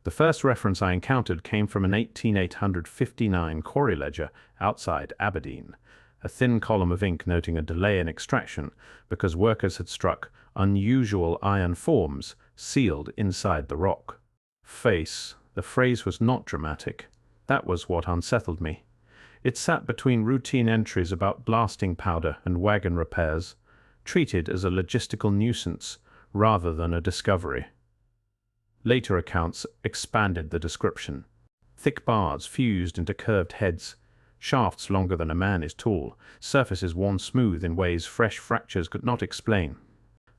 The first reference I encountered came from an 18859 Quarry ledger outside Aberdeen, a thin column of ink noting a delay in extraction because workers had struck unusual iron forms sealed inside the rock. The phrase was not dramatic. That was what unsettled me. It sat between routine entries about blasting powder and wagon repairs, treated as a logistical nuisance rather than a discovery. Later accounts expanded the description. Thick bars fused into curved heads, shafts longer than a man is tall, surfaces worn smooth in ways fresh fractures could not explain.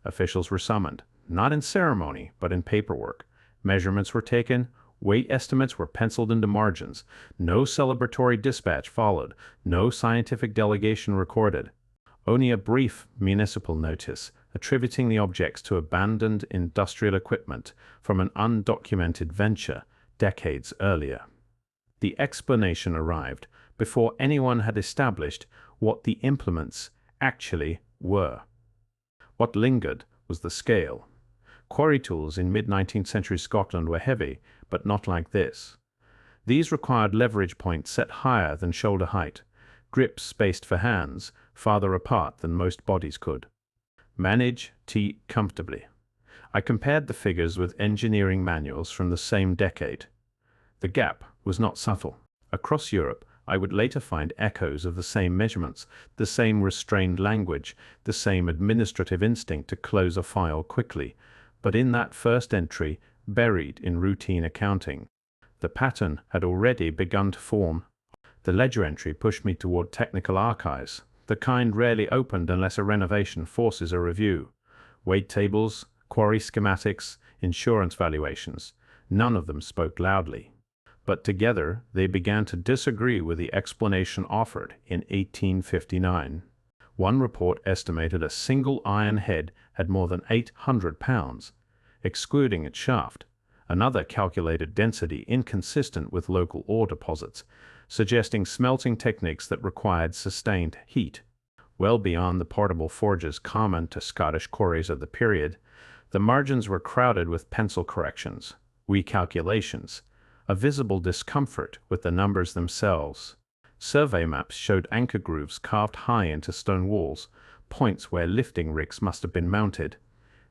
Officials were summoned, not in ceremony, but in paperwork. Measurements were taken, weight estimates were penciled into margins. No celebratory dispatch followed, no scientific delegation recorded. Only a brief municipal notice attributing the objects to abandoned industrial equipment from an undocumented venture decades earlier. The explanation arrived before anyone had established what the implements actually were. What lingered was the scale. Quarry tools in mid-19th century Scotland were heavy, but not like this. These required leverage points set higher than shoulder height, grips spaced for hands farther apart than most bodies could. Manage tea comfortably. I compared the figures with engineering manuals from the same decade. The gap was not subtle. Across Europe, I would later find echoes of the same measurements, the same restrained language, the same administrative instinct to close a file quickly. But in that first entry, buried in routine accounting, the pattern had already begun to form. The ledger entry pushed me toward technical archives, the kind rarely opened unless a renovation forces a review. Weight tables, quarry schematics, insurance valuations, none of them spoke loudly. But together they began to disagree with the explanation offered in 1859. One report estimated a single iron head had more than 800 pounds, excluding its shaft. Another calculated density inconsistent with local ore deposits, suggesting smelting techniques that required sustained heat. Well beyond the portable forges common to Scottish quarries of the period, the margins were crowded with pencil corrections, recalculations, a visible discomfort with the numbers themselves. Survey maps showed anchor grooves carved high into stone walls, points where lifting rigs must have been mounted.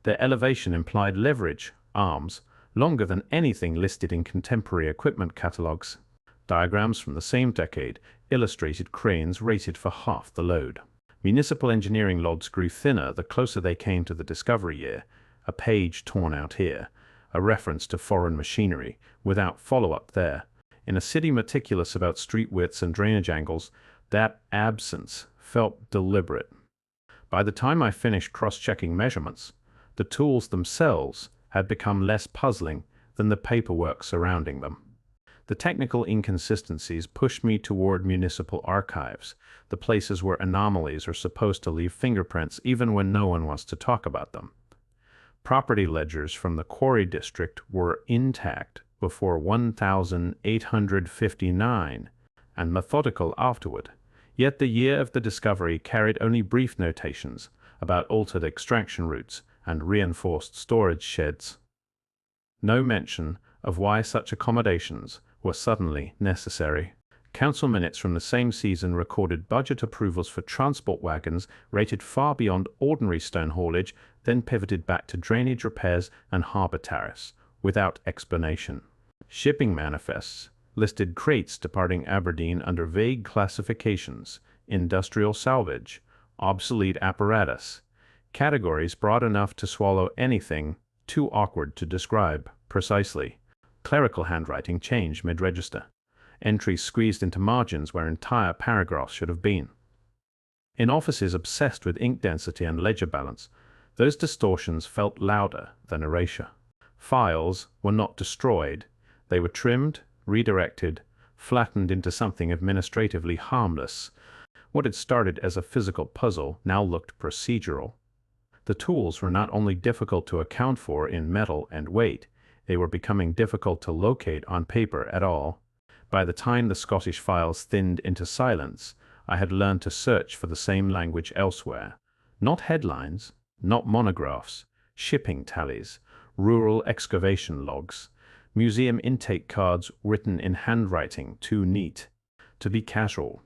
Their elevation implied leverage, arms, longer than anything listed in contemporary equipment catalogues. Diagrams from the same decade illustrated cranes rated for half the load. Municipal engineering logs grew thinner the closer they came to the discovery year, a page torn out here, a reference to foreign machinery, without follow-up there. In a city meticulous about street widths and drainage angles, that absence felt deliberate. By the time I finished cross-checking measurements, the tools themselves had become less puzzling than the paperwork surrounding them. The technical inconsistencies pushed me toward municipal archives, the places where anomalies are supposed to leave fingerprints even when no one wants to talk about them. Property ledgers from the quarry district were intact before 1859 and methodical afterward, yet the year of the discovery carried only brief notations about altered extraction routes and reinforced storage sheds. No mention of why such accommodations were suddenly necessary. Council minutes from the same season recorded budget approvals for transport wagons rated far beyond ordinary stone haulage, then pivoted back to drainage repairs and harbor tariffs, without explanation. Shipping manifests listed crates departing Aberdeen under vague classifications: industrial salvage, obsolete apparatus, categories broad enough to swallow anything too awkward to describe precisely. Clerical handwriting changed mid-register. Entries squeezed into margins where entire paragraphs should have been. In offices obsessed with ink density and ledger balance, those distortions felt louder than erasure. Files were not destroyed. They were trimmed, redirected, flattened into something administratively harmless. What had started as a physical puzzle now looked procedural. The tools were not only difficult to account for in metal and weight, they were becoming difficult to locate on paper at all. By the time the Scottish files thinned into silence, I had learned to search for the same language elsewhere. Not headlines, not monographs, shipping tallies, rural excavation logs. Museum intake cards written in handwriting too neat to be casual.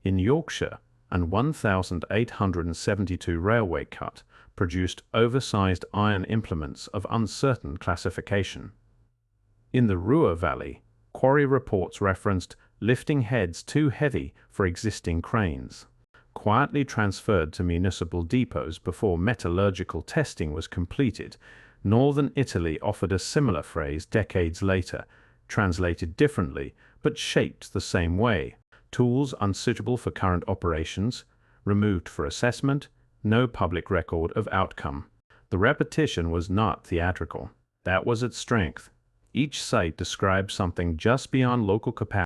In Yorkshire, an 1872 railway cut produced oversized iron implements of uncertain classification. In the Ruhr Valley, quarry reports referenced lifting heads too heavy for existing cranes, quietly transferred to municipal depots before metallurgical testing was completed. Northern Italy offered a similar phrase decades later, translated differently but shaped the same way. Tools unsuitable for current operations, removed for assessment, no public record of outcome. The repetition was not theatrical. That was its strength. Each site described something just beyond local capacity.